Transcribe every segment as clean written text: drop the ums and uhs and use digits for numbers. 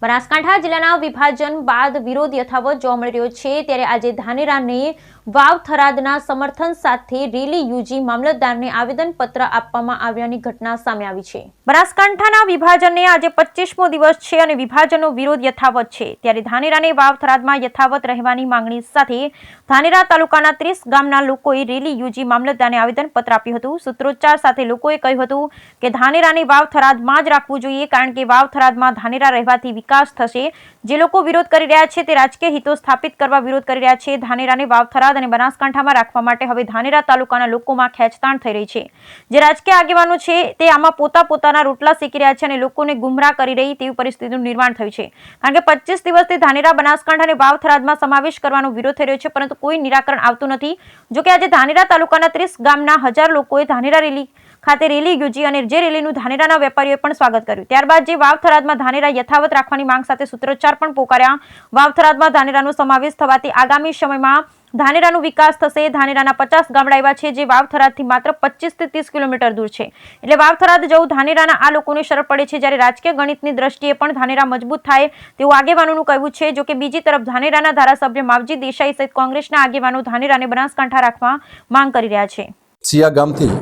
બનાસકાંઠા જિલ્લાના વિભાજન બાદ વિરોધ યથાવત જોવા મળી રહ્યો છે ત્યારે આજે ધાનેરાને વાવ થરાદના સમર્થન સાથે રેલી યોજી મામલતદારને આવેદનપત્ર આપવામાં આવ્યાની ઘટના સામે આવી છે। બનાસકાંઠાના વિભાજનને આજે 25મો દિવસ છે અને વિભાજનનો વિરોધ યથાવત છે ત્યારે ધાનેરાને વાવ થરાદમાં યથાવત રહેવાની માંગણી સાથે ધાનેરા તાલુકાના 30 ગામના લોકોએ રેલી યોજી મામલતદારને આવેદનપત્ર આપ્યું હતું। સૂત્રોચ્ચાર સાથે લોકોએ કહ્યું હતું કે ધાનેરાને વાવ થરાદમાં જ રાખવું જોઈએ કારણ કે વાવ થરાદમાં ધાનેરા રહેવાથી વિકાસ થશે। જે લોકો વિરોધ કરી રહ્યા છે તે રાજકીય હિતો સ્થાપિત કરવા વિરોધ કરી રહ્યા છે। ધાનેરાને વાવ થરાદ અને બનાસકાંઠામાં રાખવા માટે હવે ધાનેરા તાલુકાના લોકોમાં ખેંચતાણ થઈ રહી છે। જે રાજકીય આગેવાનો છે તે આમાં પોતાના રોટલા શેકી રહ્યા છે અને લોકોને ગુમરાહ કરી રહી તેવી પરિસ્થિતિનું નિર્માણ થયું છે કારણ કે 25 દિવસથી ધાનેરા બનાસકાંઠા અને વાવ થરાદમાં સમાવેશ કરવાનો વિરોધ થઈ રહ્યો છે પરંતુ કોઈ નિરાકરણ આવતું નથી। જો કે આજે ધાનેરા તાલુકાના 30 ગામના 1000 લોકોએ ધાનેરા ખાતે રેલી યોજી અને જે રેલીનું ધાનેરાના વેપારીઓએ પણ સ્વાગત કર્યું। ત્યારબાદ જે વાવ થરાદમાં ધાનેરા યથાવત રાખવાની માંગ સાથે સૂત્રોચ્ચાર પણ પોકાર્યા। વાવ થરાદમાં ધાનેરાનો સમાવેશ થવાથી આગામી સમયમાં ધાનેરાનો વિકાસ થશે। ધાનેરાના 50 ગામડા એવા છે જે વાવ થરાદથી માત્ર 25 થી 30 કિલોમીટર દૂર છે એટલે વાવ થરાદ જવું ધાનેરાના આ લોકોને સરળ પડે છે। જ્યારે રાજકીય ગણિતની દ્રષ્ટિએ પણ ધાનેરા મજબૂત થાય તેવું આગેવાનોનું કહેવું છે। જો કે બીજી તરફ ધાનેરાના ધારાસભ્ય માવજી દેસાઈ સહિત કોંગ્રેસના આગેવાનો ધાનેરાને બનાસકાંઠા રાખવા માંગ કરી રહ્યા છે। સિયા ગામથી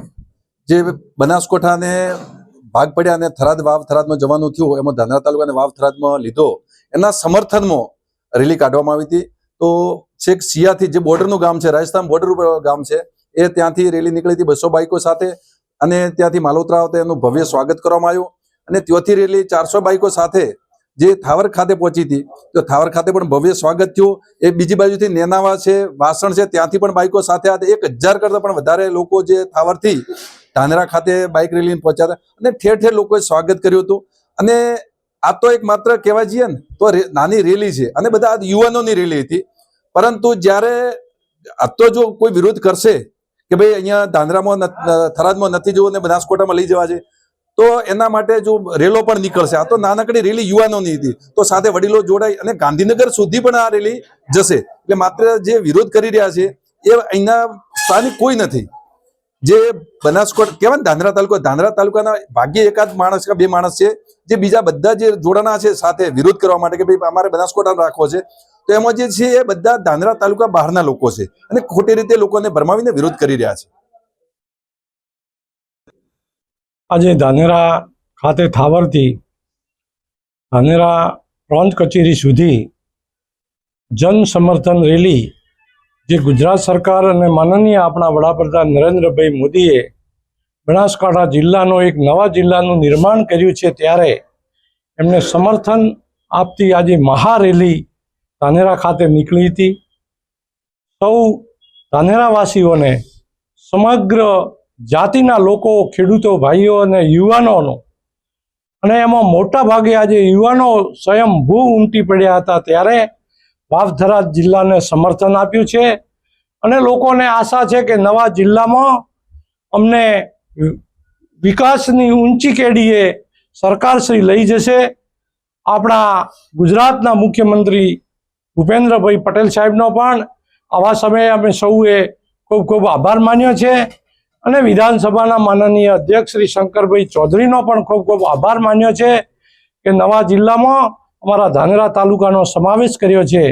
જે બનાસકાંઠાને ભાગ પડ્યા અને થરાદ વાવ થરાદમાં જવાનું થયું એમાં ધાનેરા તાલુકાને વાવ થરાદમાં લીધો એના સમર્થનમાં રેલી કાઢવામાં આવી હતી। તો છેક સિયાથી જે બોર્ડરનું ગામ છે રાજસ્થાન બોર્ડર ઉપર ગામ છે એ ત્યાંથી રેલી નીકળી હતી 200 બાઇકો સાથે અને ત્યાંથી માલોત્રા આવતા એનું ભવ્ય સ્વાગત કરવામાં આવ્યું અને ત્યાંથી રેલી 400 બાઇકો સાથે જે થાવર ખાતે પહોંચી હતી તો થાવર ખાતે પણ ભવ્ય સ્વાગત થયું। એ બીજી બાજુથી નેનાવા છે વાસણ છે ત્યાંથી પણ બાઇકો સાથે હતા 1000 કરતા પણ વધારે લોકો જે થાવરથી ધાનેરા ખાતે બાઇક રેલીને પહોંચ્યા હતા અને ઠેર ઠેર લોકોએ સ્વાગત કર્યું હતું। અને આ તો એક માત્ર કહેવા જઈએ ને તો નાની રેલી છે અને બધા યુવાનોની રેલી હતી પરંતુ જ્યારે આ તો જો કોઈ વિરોધ કરશે કે ભાઈ અહીંયા ધાનેરામાં થરાદમાં નથી જવું અને બનાસકાંઠામાં લઈ જવા છે તો એના માટે જો રેલો પણ નીકળશે। આ તો નાનકડી રેલી યુવાનોની હતી તો સાથે વડીલો જોડાઈ અને ગાંધીનગર સુધી પણ આ રેલી જશે એટલે માત્ર જે વિરોધ કરી રહ્યા છે એ અહીંના સ્થાનિક કોઈ નથી। જે બનાસકાંઠા કહેવાય ને ધાનેરા તાલુકાના ભાગ્ય એકાદ માણસ કે બે માણસ છે જે બીજા બધા જે જોડાણા છે સાથે વિરોધ કરવા માટે કે ભાઈ અમારે બનાસકાંઠા રાખવો છે તો એમાં જે છે એ બધા ધાનેરા તાલુકા બહારના લોકો છે અને ખોટી રીતે લોકોને ભરમાવીને વિરોધ કરી રહ્યા છે। આજે ધાનેરા ખાતે થાવરથી ધાનેરા પ્રાંત કચેરી સુધી જન સમર્થન રેલી જે ગુજરાત સરકાર અને માનનીય આપણા વડાપ્રધાન નરેન્દ્રભાઈ મોદીએ બનાસકાંઠા જિલ્લાનો એક નવા જિલ્લાનું નિર્માણ કર્યું છે ત્યારે એમને સમર્થન આપતી આજે મહારેલી ધાનેરા ખાતે નીકળી હતી। સૌ ધાનેરાવાસીઓને સમગ્ર જાતિના લોકો ખેડૂતો ભાઈઓ અને યુવાનોનો અને એમાં મોટા ભાગે આજે યુવાનો સ્વયંભૂ ઉમટી પડ્યા હતા ત્યારે વાવ થરાદ જિલ્લાને સમર્થન આપ્યું છે અને લોકોને આશા છે કે નવા જિલ્લામાં અમને વિકાસની ઊંચી કેડીએ સરકારશ્રી લઈ જશે। આપણા ગુજરાતના મુખ્યમંત્રી ભૂપેન્દ્રભાઈ પટેલ સાહેબનો પણ આવા સમયે અમે સૌએ ખૂબ ખૂબ આભાર માન્યો છે અને વિધાનસભાના માનનીય અધ્યક્ષ શ્રી શંકરભાઈ ચૌધરીનો પણ ખૂબ ખૂબ આભાર માન્યો છે કે નવા જિલ્લામાં અમારા ધાનેરા તાલુકાનો સમાવેશ કર્યો છે।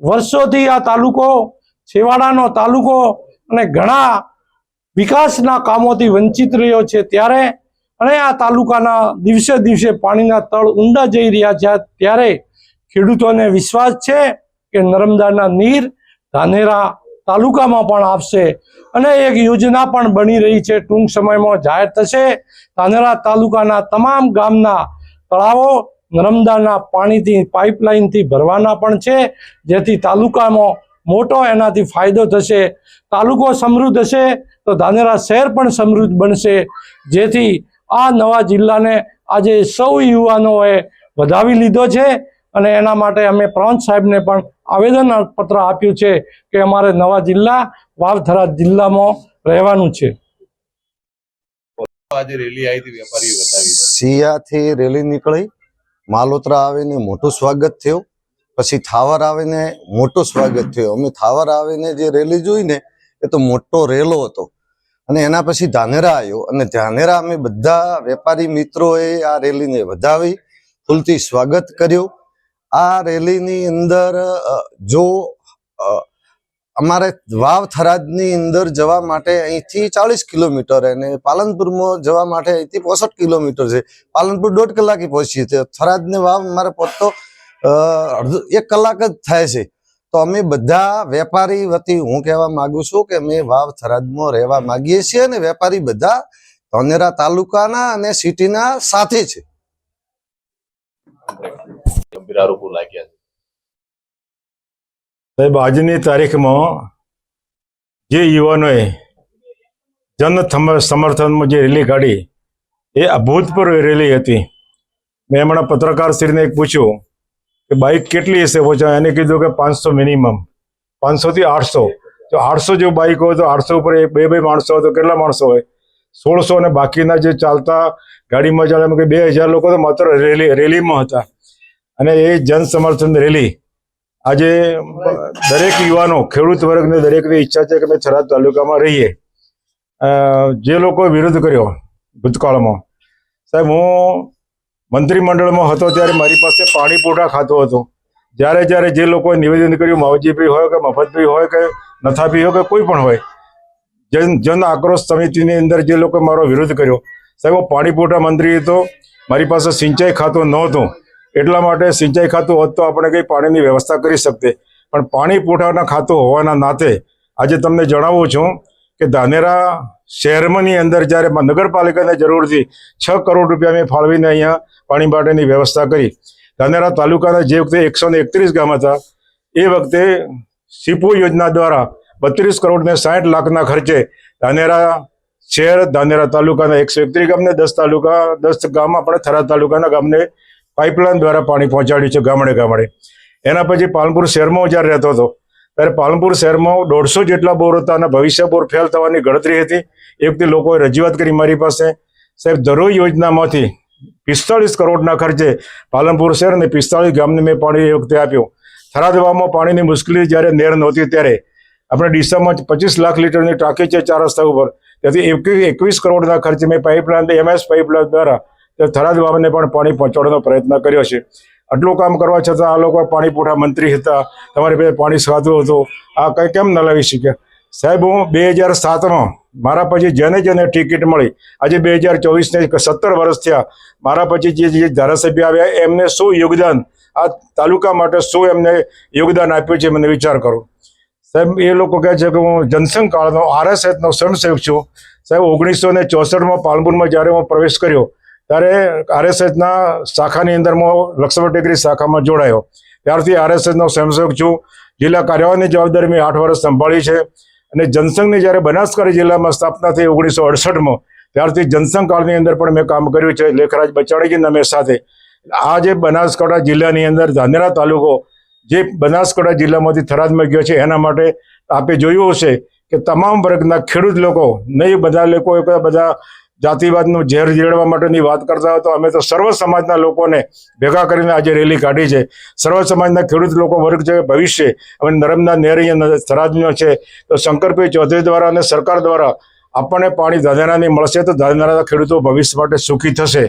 વર્ષોથી આ તાલુકો છેવાડાનો તાલુકો અને ઘણા વિકાસના કામોથી વંચિત રહ્યો છે ત્યારે અને આ તાલુકાના દિવસે દિવસે પાણીના તળ ઊંડા જઈ રહ્યા છે ત્યારે ખેડૂતોને વિશ્વાસ છે કે નર્મદાના નીર ધાનેરા તાલુકામાં પણ આપશે અને એક યોજના પણ બની રહી છે ટૂંક સમયમાં જાહેર થશે। ધાનેરા તાલુકાના તમામ ગામના તળાવો નર્મદાના પાણીથી પાઇપલાઇનથી ભરવાના પણ છે જેથી તાલુકામાં મોટો એનાથી ફાયદો થશે। તાલુકો સમૃદ્ધ હશે તો ધાનેરા શહેર પણ સમૃદ્ધ બનશે જેથી આ નવા જિલ્લાને આજે સૌ યુવાનોએ વધાવી લીધો છે અને એના માટે અમે પ્રાંત સાહેબને પણ આવેદનપત્ર આપ્યું છે કે અમારે નવા જિલ્લા વાવ થરાદ જિલ્લામાં રહેવાનું છે। આજે રેલી આવી હતી વેપારીઓ બતાવી સિયાથી રેલી નીકળી માલોત્રા આવીને મોટું સ્વાગત થયું પછી થાવર આવીને મોટું સ્વાગત થયું। અમે થાવર આવીને જે રેલી જોઈ ને એ તો મોટો રેલો હતો અને એના પછી ધાનેરા આવ્યો અને ધાનેરા અમે બધા વેપારી મિત્રોએ આ રેલીને વધાવી ફૂલથી સ્વાગત કર્યું આ રેલીની અંદર જો અમારે વાવ થરાદની અંદર જવા માટે અહીંથી 40 કિલોમીટર અને પાલનપુરમાં જવા માટે અહીંથી 65 કિલોમીટર છે. પાલનપુર 1.5 કલાકે પહોંચીએ છીએ. થરાદને વાવ મારે પહોંચતો 1 કલાક જ થાય છે. તો અમે બધા વેપારી વતી હું કહેવા માંગુ છું કે અમે વાવ થરાદમાં રહેવા માંગીએ છીએ અને વેપારી બધા ધાનેરા તાલુકાના અને સિટીના સાથે છે. ગંભીર આરોપો લાગ્યા છે. સાહેબ, આજની તારીખમાં જે યુવાનોએ જન સમર્થનમાં જે રેલી કાઢી એ અભૂતપૂર્વ રેલી હતી. મેં હમણાં પત્રકારશ્રીને એક પૂછ્યું કે બાઇક કેટલી હશે પહોંચા, એને કીધું કે 500 મિનિમમ, 500 થી 800. જો 800 જો બાઇક હોય તો 800 ઉપર બે માણસો હોય તો કેટલા માણસો હોય? 1600. અને બાકીના જે ચાલતા ગાડીમાં ચાલે કે 2000 લોકો તો માત્ર રેલીમાં હતા. અને એ જન સમર્થન રેલી આજે દરેક યુવાનો, ખેડૂત વર્ગને દરેકની ઈચ્છા છે કે અમે થરાદ તાલુકામાં રહીએ. જે લોકો વિરોધ કર્યો ભૂતકાળમાં, સાહેબ હું મંત્રીમંડળમાં હતો ત્યારે મારી પાસે પાણી પુરવઠા ખાતું હતું. જ્યારે જે લોકોએ નિવેદન કર્યું, માવજીભાઈ હોય કે મફતભાઈ હોય કે નથાભાઈ હોય કે કોઈ પણ હોય, જન આક્રોશ સમિતિની અંદર જે લોકો મારો વિરોધ કર્યો, સાહેબ હું પાણી પુરવઠા મંત્રી હતો, મારી પાસે સિંચાઈ ખાતું નહોતું. એટલા માટે સિંચાઈ ખાતું હોત તો આપણે કંઈ પાણીની વ્યવસ્થા કરી શકતે. પણ પાણી પુરવઠાના ખાતું હોવાના નાતે આજે તમને જણાવું છું કે ધાનેરા શહેરની અંદર જ્યારે નગરપાલિકાને જરૂર હતી 6 કરોડ રૂપિયા મેં ફાળવીને અહીંયા પાણી માટેની વ્યવસ્થા કરી. ધાનેરા તાલુકાના જે વખતે 131 ગામ હતા એ વખતે સીપો યોજના દ્વારા 32 કરોડ ને 60 લાખના ખર્ચે ધાનેરા શહેર, ધાનેરા તાલુકાના 131 ગામને 10 ગામ આપણે થરાદ તાલુકાના ગામને પાઇપલાઇન દ્વારા પાણી પહોંચાડ્યું છે ગામડે. એના પછી પાલનપુર શહેરમાં જ્યારે રહેતો હતો ત્યારે પાલનપુર શહેરમાં 150 જેટલા બોર હતા અને ભવિષ્ય બોર ફેલ થવાની ગણતરી હતી. એ વખતે લોકોએ રજૂઆત કરી મારી પાસે. સાહેબ, ધરોઈ યોજનામાંથી 45 કરોડના ખર્ચે પાલનપુર શહેર અને 45 ગામને મેં પાણી એ વખતે આપ્યું. થરાદ વાવમાં પાણીની મુશ્કેલી જ્યારે નેર નહોતી ત્યારે આપણે ડીસામાં 25 લાખ લીટરની ટાંકી છે 4 રસ્તા ઉપર, ત્યાંથી 21 કરોડના ખર્ચે મેં પાઇપલાઇન MS પાઇપલાઇન દ્વારા થરાદ વાવને પણ પાણી પહોંચાડવાનો પ્રયત્ન કર્યો છે. આટલું કામ કરવા છતાં આ લોકો પાણી પુરવઠા મંત્રી હતા, તમારી પાસે પાણી ખાતું હતું, આ કંઈ કેમ ન લાવી શક્યા? સાહેબ, હું 2007માં મારા પછી જેને ટિકિટ મળી, આજે 2024ને 17 વર્ષ થયા, મારા પછી જે ધારાસભ્ય આવ્યા એમને શું યોગદાન આ તાલુકા માટે શું એમને યોગદાન આપ્યું છે, મને વિચાર કરો. સાહેબ, એ લોકો કહે છે કે હું જનસંઘ કાળનો RSSનો સ્વયંસેવક છું. સાહેબ, 1964માં પાલનપુરમાં જ્યારે હું પ્રવેશ કર્યો ત્યારે RSSના શાખાની અંદર હું લક્ષ્મણ ટેકરી શાખામાં જોડાયો. ત્યારથી RSSનો સ્વયંસેવક છું. જિલ્લા કાર્યવાહીની જવાબદારી મેં 8 વર્ષ સંભાળી છે. અને જનસંઘની જ્યારે બનાસકાંઠા જિલ્લામાં સ્થાપના થઈ 1968માં, ત્યારથી જનસંઘ કાળની અંદર પણ મેં કામ કર્યું છે લેખરાજ બચાણીજીના મેં સાથે. આ જે બનાસકાંઠા જિલ્લાની અંદર ધાનેરા તાલુકો જે બનાસકાંઠા જિલ્લામાંથી થરાદમાં ગયો છે, એના માટે આપે જોયું હશે કે તમામ વર્ગના ખેડૂત લોકો, નહીં બધા લોકો બધા જાતિવાદનું ઝેર ઝેરવા માટેની વાત કરતા હોય તો અમે તો સર્વ સમાજના લોકોને ભેગા કરીને આજે રેલી કાઢી છે. સર્વ સમાજના ખેડૂત લોકો વર્ગ છે ભવિષ્ય હવે નર્મદા નહેર અહીંયા થરાદનો છે, તો શંકરભાઈ ચૌધરી દ્વારા અને સરકાર દ્વારા આપણને પાણી ધાનેરાની મળશે તો ધાનેરાના ખેડૂતો ભવિષ્ય માટે સુખી થશે.